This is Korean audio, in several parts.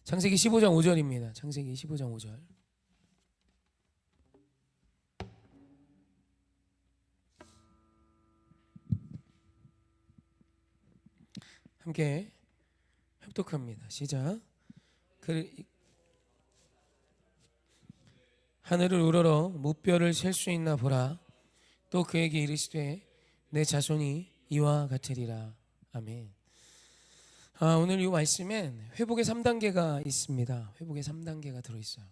창세기 15장 5절입니다. 창세기 15장 5절. 함께 협독합니다. 시작. 하늘을 우러러 무뼈를 셀 수 있나 보라. 또 그에게 이르시되 내 자손이 이와 같으리라. 아멘. 오늘 이 말씀엔 회복의 3단계가 있습니다. 회복의 3단계가 들어있어요.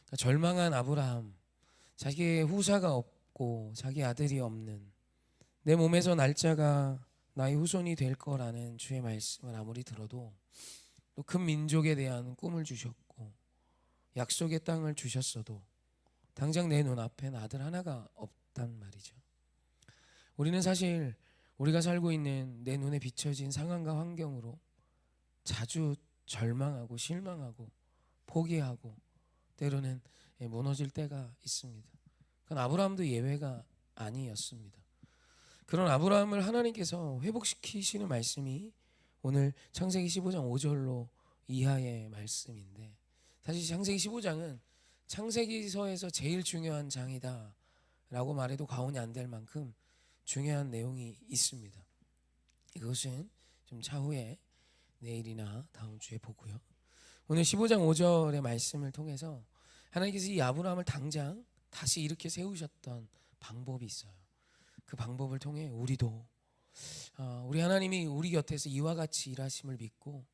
그러니까 절망한 아브라함, 자기의 후사가 없고 자기 아들이 없는, 내 몸에서 날짜가 나의 후손이 될 거라는 주의 말씀을 아무리 들어도 또 큰 민족에 대한 꿈을 주셨고 약속의 땅을 주셨어도 당장 내 눈앞엔 아들 하나가 없단 말이죠. 우리는 사실 우리가 살고 있는 내 눈에 비춰진 상황과 환경으로 자주 절망하고 실망하고 포기하고 때로는 무너질 때가 있습니다. 그건 아브라함도 예외가 아니었습니다. 그런 아브라함을 하나님께서 회복시키시는 말씀이 오늘 창세기 15장 5절로 이하의 말씀인데, 사실 창세기 15장은 창세기서에서 제일 중요한 장이다 라고 말해도 과언이 안 될 만큼 중요한 내용이 있습니다. 이것은 좀 차후에 내일이나 다음 주에 보고요. 오늘 15장 5절의 말씀을 통해서 하나님께서 이 아브라함을 당장 다시 이렇게 세우셨던 방법이 있어요. 그 방법을 통해 우리도 우리 하나님이 우리 곁에서 이와 같이 일하심을 믿고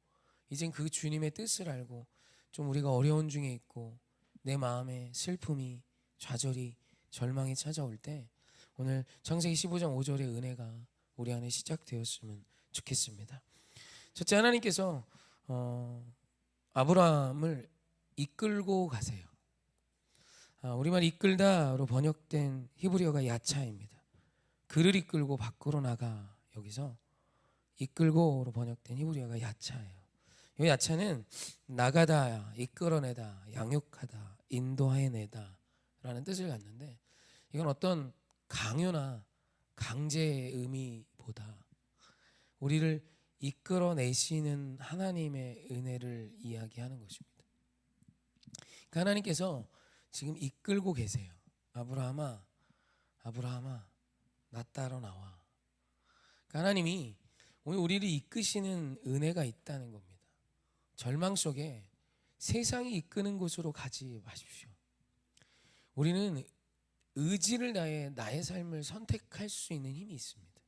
이젠 그 주님의 뜻을 알고 좀 우리가 어려운 중에 있고 내 마음에 슬픔이, 좌절이, 절망이 찾아올 때 오늘 창세기 15장 5절의 은혜가 우리 안에 시작되었으면 좋겠습니다. 첫째, 하나님께서 아브라함을 이끌고 가세요. 우리말 이끌다로 번역된 히브리어가 야차입니다. 그를 이끌고 밖으로 나가, 여기서 이끌고로 번역된 히브리어가 야차예요. 이 야차는 나가다, 이끌어내다, 양육하다, 인도해내다 라는 뜻을 갖는데, 이건 어떤 강요나 강제의 의미보다 우리를 이끌어내시는 하나님의 은혜를 이야기하는 것입니다. 그러니까 하나님께서 지금 이끌고 계세요. 아브라함아, 아브라함아, 나 따라 나와. 그러니까 하나님이 오늘 우리를 이끄시는 은혜가 있다는 겁니다. 절망 속에 세상이 이끄는 곳으로 가지 마십시오. 우리는 의지를 다해 나의 삶을 선택할 수 있는 힘이 있습니다.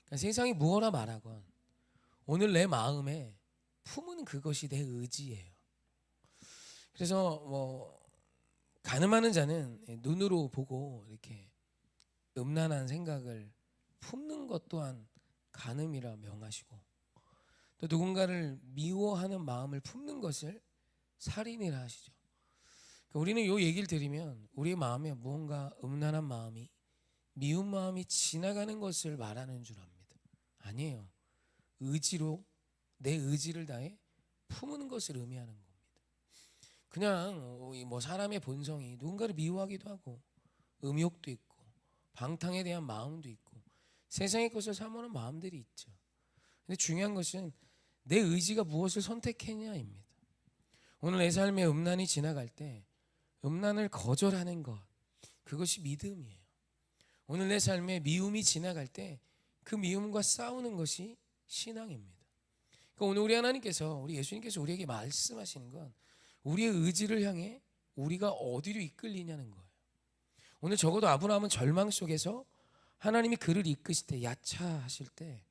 그러니까 세상이 무엇라 말하건 오늘 내 마음에 품은 그것이 내 의지예요. 그래서 가늠하는 자는 눈으로 보고 이렇게 음란한 생각을 품는 것 또한 간음이라 명하시고, 또 누군가를 미워하는 마음을 품는 것을 살인이라 하시죠. 그러니까 우리는 이 얘기를 들으면 우리의 마음에 무언가 음란한 마음이, 미운 마음이 지나가는 것을 말하는 줄 압니다. 아니에요. 의지로, 내 의지를 다해 품은 것을 의미하는 겁니다. 그냥 사람의 본성이 누군가를 미워하기도 하고 음욕도 있고 방탕에 대한 마음도 있고 세상의 것을 사모하는 마음들이 있죠. 근데 중요한 것은 내 의지가 무엇을 선택했냐입니다. 오늘 내 삶에 음란이 지나갈 때 음란을 거절하는 것, 그것이 믿음이에요. 오늘 내 삶에 미움이 지나갈 때 그 미움과 싸우는 것이 신앙입니다. 그러니까 오늘 우리 하나님께서, 우리 예수님께서 우리에게 말씀하시는 건 우리의 의지를 향해 우리가 어디로 이끌리냐는 거예요. 오늘 적어도 아브라함은 절망 속에서 하나님이 그를 이끄실 때, 야차하실 때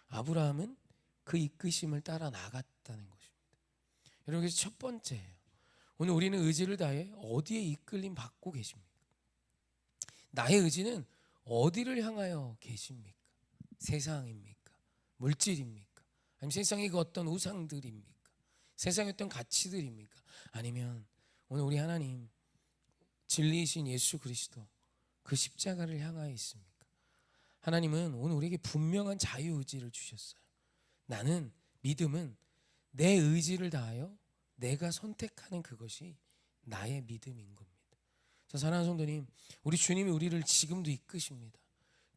아브라함은 그 이끄심을 따라 나갔다는 것입니다. 여러분, 그래서 첫 번째예요. 오늘 우리는 의지를 다해 어디에 이끌림 받고 계십니까? 나의 의지는 어디를 향하여 계십니까? 세상입니까? 물질입니까? 아니면 세상의 그 어떤 우상들입니까? 세상의 어떤 가치들입니까? 아니면 오늘 우리 하나님 진리이신 예수 그리스도 그 십자가를 향하여 있습니까? 하나님은 오늘 우리에게 분명한 자유의지를 주셨어요. 나는, 믿음은 내 의지를 다하여 내가 선택하는 그것이 나의 믿음인 겁니다. 자, 사랑하는 성도님, 우리 주님이 우리를 지금도 이끄십니다.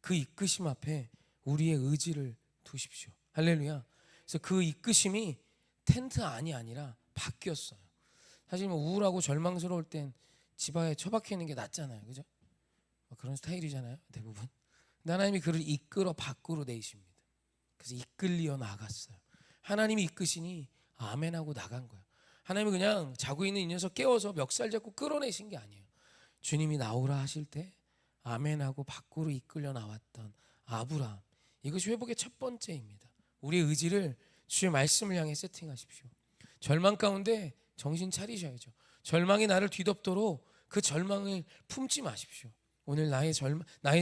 그 이끄심 앞에 우리의 의지를 두십시오. 할렐루야. 그래서 그 이끄심이 텐트 안이 아니라 바뀌었어요. 사실 뭐 우울하고 절망스러울 땐 집안에 처박혀 있는 게 낫잖아요, 그죠? 그런 스타일이잖아요, 대부분. 근데 하나님이 그를 이끌어 밖으로 내십니다. 그래서 이끌려 나갔어요. 하나님이 이끄시니 아멘하고 나간 거예요. 하나님이 그냥 자고 있는 이 녀석 깨워서 멱살 잡고 끌어내신 게 아니에요. 주님이 나오라 하실 때 아멘하고 밖으로 이끌려 나왔던 아브라함. 이것이 회복의 첫 번째입니다. 우리의 의지를 주의 말씀을 향해 세팅하십시오. 절망 가운데 정신 차리셔야죠. 절망이 나를 뒤덮도록 그 절망을 품지 마십시오. 오늘 나의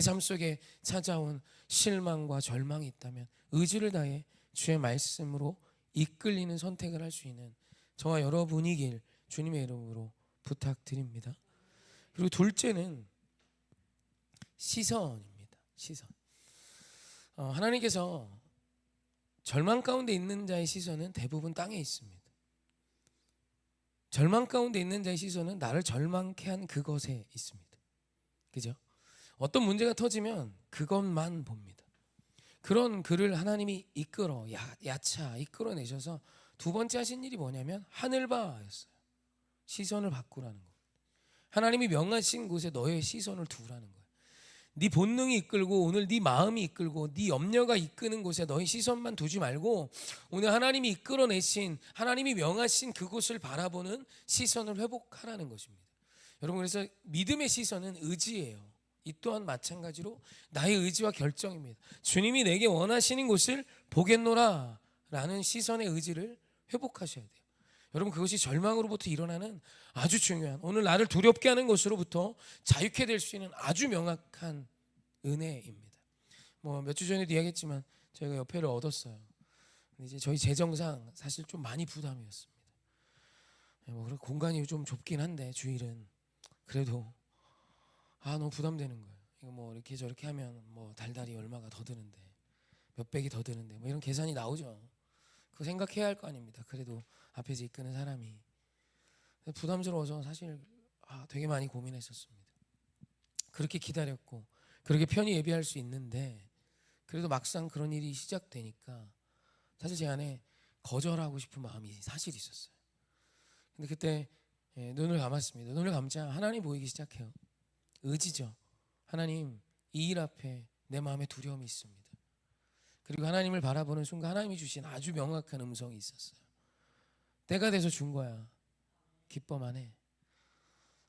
삶 속에 찾아온 실망과 절망이 있다면 의지를 다해 주의 말씀으로 이끌리는 선택을 할 수 있는 저와 여러분이길 주님의 이름으로 부탁드립니다. 그리고 둘째는 시선입니다. 시선. 하나님께서 절망 가운데 있는 자의 시선은 대부분 땅에 있습니다. 절망 가운데 있는 자의 시선은 나를 절망케 한 그것에 있습니다. 그죠? 어떤 문제가 터지면 그것만 봅니다. 그런 그를 하나님이 야차 이끌어내셔서 두 번째 하신 일이 뭐냐면 하늘바였어요. 시선을 바꾸라는 거. 하나님이 명하신 곳에 너의 시선을 두라는 거예요. 네 본능이 이끌고 오늘 네 마음이 이끌고 네 염려가 이끄는 곳에 너의 시선만 두지 말고 오늘 하나님이 이끌어내신 하나님이 명하신 그곳을 바라보는 시선을 회복하라는 것입니다. 여러분, 그래서 믿음의 시선은 의지예요. 이 또한 마찬가지로 나의 의지와 결정입니다. 주님이 내게 원하시는 곳을 보겠노라 라는 시선의 의지를 회복하셔야 돼요. 여러분, 그것이 절망으로부터 일어나는 아주 중요한, 오늘 나를 두렵게 하는 것으로부터 자유케 될 수 있는 아주 명확한 은혜입니다. 몇 주 전에도 이야기했지만 저희가 옆에를 얻었어요. 근데 이제 저희 재정상 사실 좀 많이 부담이었습니다. 그리고 공간이 좀 좁긴 한데 주일은 그래도 너무 부담되는 거예요. 이거 이렇게 저렇게 하면 달달이 얼마가 더 드는데 몇 백이 더 드는데 이런 계산이 나오죠. 그거 생각해야 할 거 아닙니다. 그래도 앞에서 이끄는 사람이 부담스러워서 사실 되게 많이 고민했었습니다. 그렇게 기다렸고 그렇게 편히 예배할 수 있는데 그래도 막상 그런 일이 시작되니까 사실 제 안에 거절하고 싶은 마음이 사실 있었어요. 근데 그때 눈을 감았습니다. 눈을 감자 하나님 보이기 시작해요. 의지죠. 하나님, 이 일 앞에 내 마음에 두려움이 있습니다. 그리고 하나님을 바라보는 순간 하나님이 주신 아주 명확한 음성이 있었어요. 때가 돼서 준 거야. 기뻐만 해.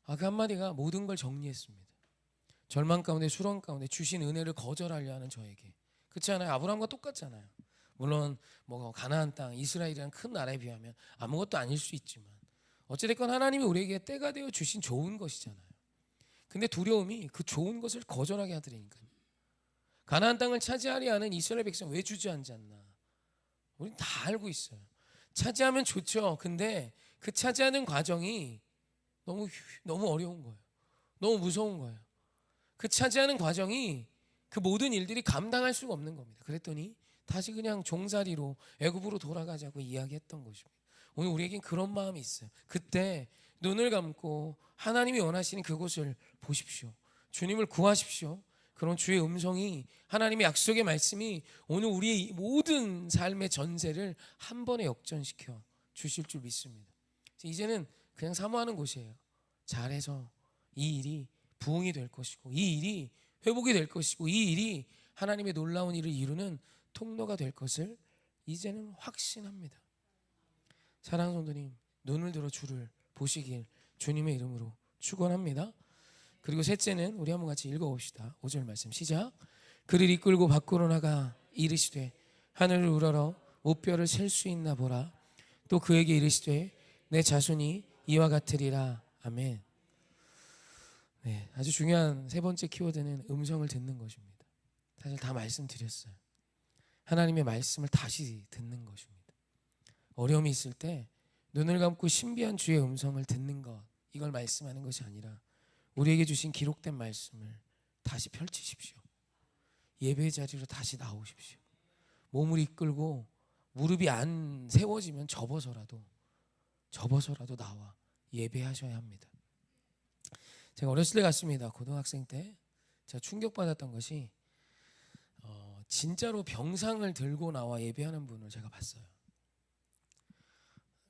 그 한마디가 모든 걸 정리했습니다. 절망 가운데 수렁 가운데 주신 은혜를 거절하려 하는 저에게. 그렇지 않아요? 아브라함과 똑같잖아요. 물론 가나안 땅 이스라엘이라는 큰 나라에 비하면 아무것도 아닐 수 있지만 어찌됐건 하나님이 우리에게 때가 되어 주신 좋은 것이잖아요. 근데 두려움이 그 좋은 것을 거절하게 하더라니까요. 가나안 땅을 차지하려 하는 이스라엘 백성 왜 주저앉지 않나? 우린 다 알고 있어요. 차지하면 좋죠. 근데 그 차지하는 과정이 너무 어려운 거예요. 너무 무서운 거예요. 그 차지하는 과정이 그 모든 일들이 감당할 수가 없는 겁니다. 그랬더니 다시 그냥 종살이로 애굽으로 돌아가자고 이야기했던 것입니다. 오늘 우리에겐 그런 마음이 있어요. 그때 눈을 감고 하나님이 원하시는 그곳을 보십시오. 주님을 구하십시오. 그런 주의 음성이 하나님의 약속의 말씀이 오늘 우리의 모든 삶의 전세를 한 번에 역전시켜 주실 줄 믿습니다. 이제는 그냥 사모하는 곳이에요. 잘해서 이 일이 부흥이 될 것이고 이 일이 회복이 될 것이고 이 일이 하나님의 놀라운 일을 이루는 통로가 될 것을 이제는 확신합니다. 사랑하는 성도님, 눈을 들어 주를 보시길 주님의 이름으로 축원합니다. 그리고 셋째는 우리 한번 같이 읽어봅시다. 5절 말씀 시작. 그를 이끌고 밖으로 나가 이르시되 하늘을 우러러 무뼈를 셀 수 있나 보라. 또 그에게 이르시되 내 자손이 이와 같으리라. 아멘. 네, 아주 중요한 세 번째 키워드는 음성을 듣는 것입니다. 사실 다 말씀드렸어요. 하나님의 말씀을 다시 듣는 것입니다. 어려움이 있을 때 눈을 감고 신비한 주의 음성을 듣는 것, 이걸 말씀하는 것이 아니라 우리에게 주신 기록된 말씀을 다시 펼치십시오. 예배 자리로 다시 나오십시오. 몸을 이끌고 무릎이 안 세워지면 접어서라도 나와 예배하셔야 합니다. 제가 어렸을 때 갔습니다. 고등학생 때 제가 충격받았던 것이 진짜로 병상을 들고 나와 예배하는 분을 제가 봤어요.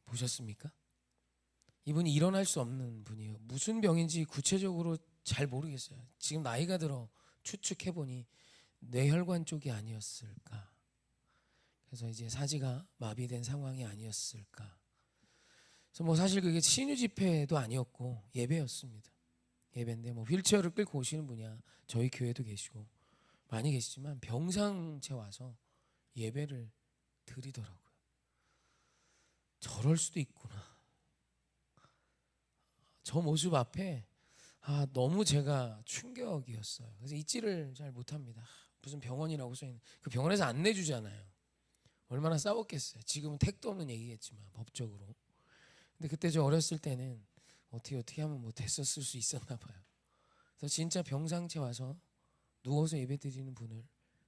보셨습니까? 이분이 일어날 수 없는 분이에요. 무슨 병인지 구체적으로 잘 모르겠어요. 지금 나이가 들어 추측해보니 뇌혈관 쪽이 아니었을까. 그래서 이제 사지가 마비된 상황이 아니었을까. 그래서 뭐 사실 그게 신유 집회도 아니었고 예배였습니다. 예배인데 뭐 휠체어를 끌고 오시는 분이야 저희 교회도 계시고 많이 계시지만 병상체 와서 예배를 드리더라고요. 저럴 수도 있구나. 저 모습 앞에 너무 제가 충격이었어요. 그래서 잊지를 잘 못합니다. 무슨 병원이라고 써있는 그 병원에서 안 내주잖아요. 얼마나 싸웠겠어요. 지금은 택도 없는 얘기겠지만 법적으로. 근데 그때 저 어렸을 때는 어떻게 하면 뭐 됐었을 수 있었나 봐요. 그래서 진짜 병상체 와서 누워서 예배드리는 분을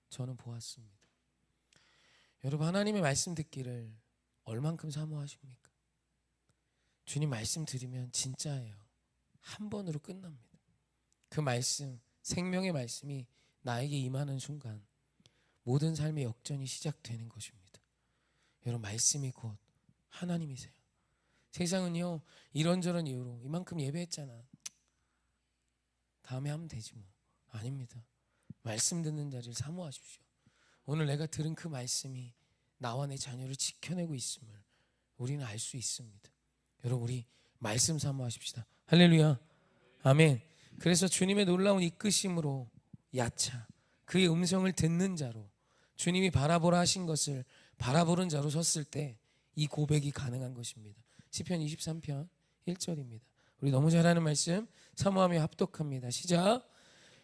저는 보았습니다. 여러분, 하나님의 말씀 듣기를 얼만큼 사모하십니까? 주님 말씀 들으면 진짜예요. 한 번으로 끝납니다. 그 말씀, 생명의 말씀이 나에게 임하는 순간 모든 삶의 역전이 시작되는 것입니다. 여러분, 말씀이 곧 하나님이세요. 세상은요, 이런저런 이유로 이만큼 예배했잖아, 다음에 하면 되지 뭐. 아닙니다. 말씀 듣는 자리를 사모하십시오. 오늘 내가 들은 그 말씀이 나와 내 자녀를 지켜내고 있음을 우리는 알 수 있습니다. 여러분, 우리 말씀 사모하십시다. 할렐루야, 아멘. 그래서 주님의 놀라운 이끄심으로 야차, 그의 음성을 듣는 자로, 주님이 바라보라 하신 것을 바라보는 자로 섰을 때 이 고백이 가능한 것입니다. 시편 23편 1절입니다. 우리 너무 잘 아는 말씀 사모하며 합독합니다. 시작.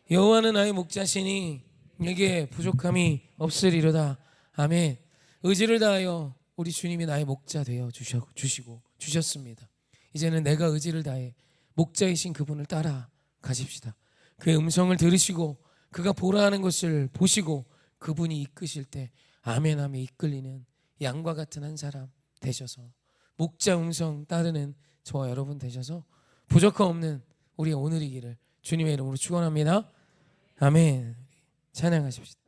여호와는 나의 목자시니 내게 부족함이 없으리로다. 아멘. 의지를 다하여 우리 주님이 나의 목자 되어 주시고 주셨습니다. 이제는 내가 의지를 다해 목자이신 그분을 따라 가십시다. 그의 음성을 들으시고 그가 보라 하는 것을 보시고 그분이 이끄실 때 아멘하며 이끌리는 양과 같은 한 사람 되셔서 목자 음성 따르는 저와 여러분 되셔서 부족함 없는 우리의 오늘이기를 주님의 이름으로 축원합니다. 아멘. 찬양하십시다.